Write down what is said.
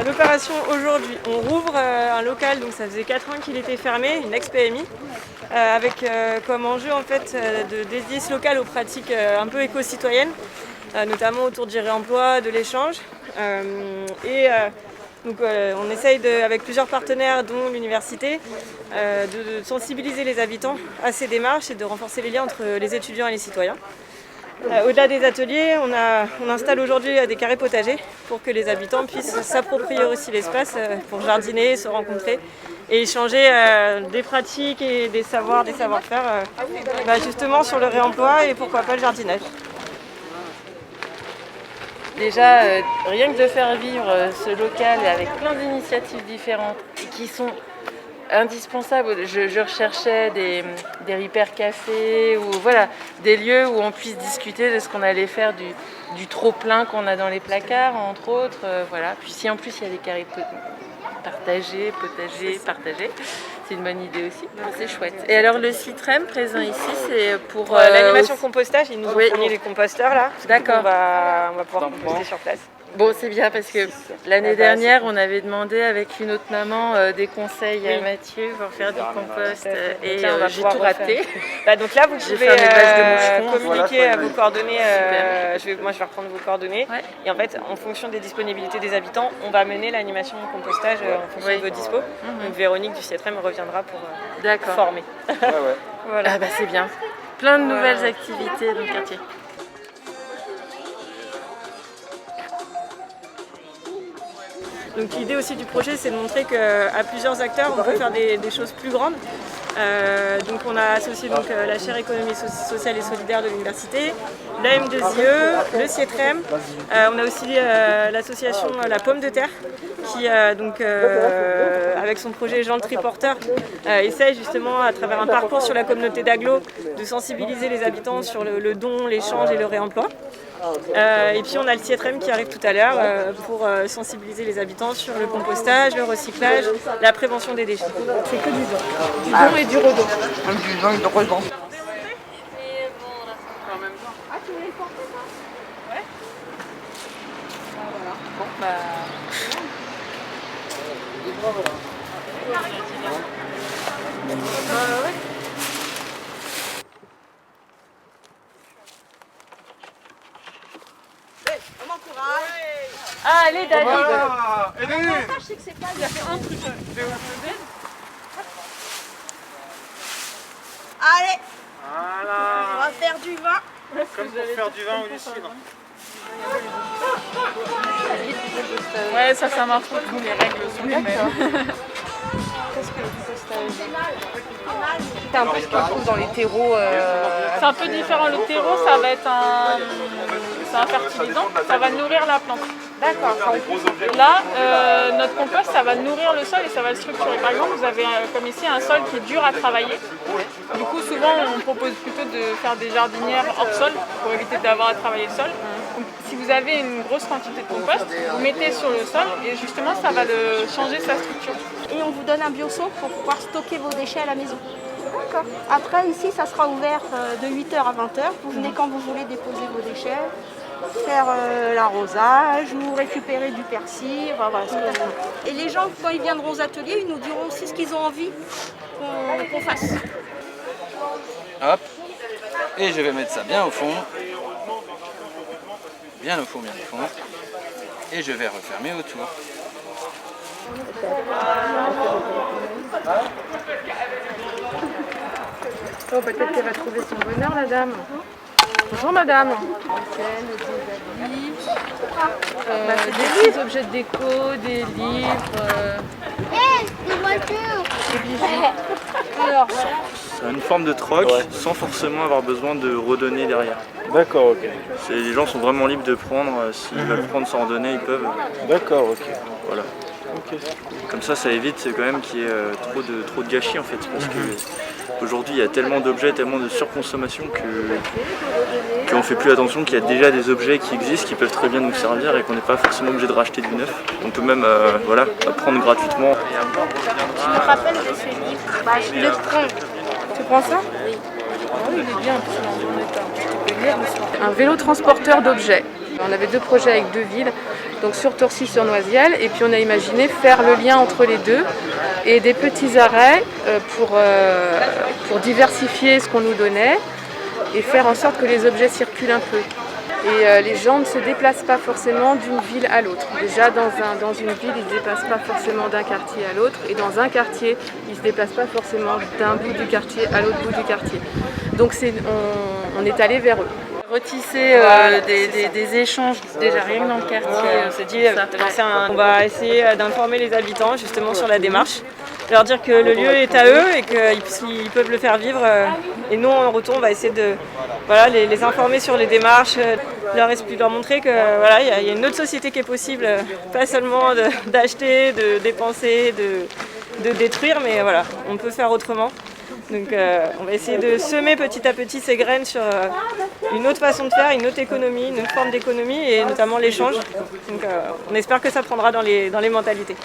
L'opération aujourd'hui, on rouvre un local, donc ça faisait 4 ans qu'il était fermé, une ex-PMI, avec comme enjeu en fait de dédier ce local aux pratiques un peu éco-citoyennes, notamment autour du réemploi, de l'échange. Donc on essaye avec plusieurs partenaires, dont l'université, de sensibiliser les habitants à ces démarches et de renforcer les liens entre les étudiants et les citoyens. Au-delà des ateliers, on installe aujourd'hui des carrés potagers pour que les habitants puissent s'approprier aussi l'espace pour jardiner, se rencontrer et échanger des pratiques et des savoir-faire justement sur le réemploi et pourquoi pas le jardinage. Déjà, rien que de faire vivre ce local avec plein d'initiatives différentes et qui sont indispensables. Je recherchais des repair cafés ou voilà, des lieux où on puisse discuter de ce qu'on allait faire du trop-plein qu'on a dans les placards, entre autres. Voilà. Puis si en plus il y a des carrés partagés, potagers, partagés, c'est une bonne idée aussi. C'est chouette. Et alors le CITREM présent ici, c'est pour l'animation compostage. Ils nous ont fourni les composteurs là. D'accord. On va pouvoir composter sur place. Bon, c'est bien parce que l'année dernière, on avait demandé avec une autre maman des conseils à Mathieu pour faire du compost et j'ai tout raté. Donc là, vous pouvez communiquer vos coordonnées. Moi, je vais reprendre vos coordonnées. Ouais. Et en fait, en fonction des disponibilités des habitants, on va mener l'animation compostage en fonction de vos dispos. Donc Véronique du CITREM reviendra pour former. Voilà. Ah bah c'est bien. Plein de nouvelles activités dans le quartier. Donc l'idée aussi du projet, c'est de montrer qu'à plusieurs acteurs, on peut faire des choses plus grandes. Donc on a associé la chaire économie sociale et solidaire de l'université, la M2IE, le CITREM. On a aussi l'association La Pomme de Terre qui, avec son projet Jean le Triporteur, essaye justement à travers un parcours sur la communauté d'agglo de sensibiliser les habitants sur le don, l'échange et le réemploi. Et puis on a le CITREM qui arrive tout à l'heure pour sensibiliser les habitants sur le compostage, le recyclage, la prévention des déchets. C'est que du don. Du don et du redon. Du don et du redon. Ah, tu voulais le porter ça ? Ouais. Voilà. Bon, bah... ouais. Ah, allez David. Voilà. L'avantage c'est que c'est pas il y a un truc. Allez, Voilà. on va faire du vin. Comme pour faire du vin ou du cidre. Ouais, ça marche pas. Nous, les règles sont les mêmes. Qu'est-ce que le compostage ? C'est un peu ce qu'on trouve dans les terreaux. C'est un peu différent. Le terreau, ça va être un fertilisant, ça va nourrir la plante. D'accord. Là, notre compost, ça va nourrir le sol et ça va le structurer. Par exemple, vous avez comme ici un sol qui est dur à travailler. Du coup, souvent, on propose plutôt de faire des jardinières hors sol pour éviter d'avoir à travailler le sol. Donc, si vous avez une grosse quantité de compost, vous mettez sur le sol et justement, ça va changer sa structure. Et on vous donne un bioseau pour pouvoir stocker vos déchets à la maison. D'accord. Après, ici, ça sera ouvert de 8h à 20h. Vous venez quand vous voulez déposer vos déchets, faire l'arrosage ou récupérer du persil. Voilà. Et les gens, quand ils viendront aux ateliers, ils nous diront aussi ce qu'ils ont envie qu'on fasse. Hop. Et je vais mettre ça bien au fond. Bien au fond, bien au fond. Et je vais refermer autour. Oh, peut-être qu'elle va trouver son bonheur, la dame. Bonjour, madame. Des petits objets de déco, des livres. Des voitures. Des bijoux. Alors, C'est une forme de troc sans forcément avoir besoin de redonner derrière. D'accord, ok. Les gens sont vraiment libres de prendre, s'ils veulent prendre sans redonner, ils peuvent. D'accord, ok. Voilà. Ok. Comme ça évite quand même qu'il y ait trop de gâchis en fait. Parce que aujourd'hui il y a tellement d'objets, tellement de surconsommation qu'on ne fait plus attention qu'il y a déjà des objets qui existent, qui peuvent très bien nous servir et qu'on n'est pas forcément obligé de racheter du neuf. On peut même apprendre gratuitement. Je me rappelle de ce livre. Bah, je le prends. tu prends ça? Oui. Oh, il est bien, parce qu'il est en bon état. Tu peux lire le soir. Un vélo transporteur d'objets. On avait deux projets avec deux villes donc sur Torcy-sur-Noisiel, et puis on a imaginé faire le lien entre les deux et des petits arrêts pour diversifier ce qu'on nous donnait et faire en sorte que les objets circulent un peu. Et les gens ne se déplacent pas forcément d'une ville à l'autre. Déjà dans une ville, ils ne se déplacent pas forcément d'un quartier à l'autre, et dans un quartier, ils ne se déplacent pas forcément d'un bout du quartier à l'autre bout du quartier. Donc on est allé vers eux. Retisser des échanges, déjà rien que dans le quartier. On s'est dit, on va essayer d'informer les habitants justement sur la démarche, leur dire que le lieu est à eux et qu'ils peuvent le faire vivre. Et nous, en retour, on va essayer de les informer sur les démarches, leur montrer que y a une autre société qui est possible, pas seulement d'acheter, de dépenser, de détruire, mais voilà, on peut faire autrement. Donc on va essayer de semer petit à petit ces graines sur une autre façon de faire, une autre économie, une autre forme d'économie et notamment l'échange. Donc on espère que ça prendra dans les mentalités.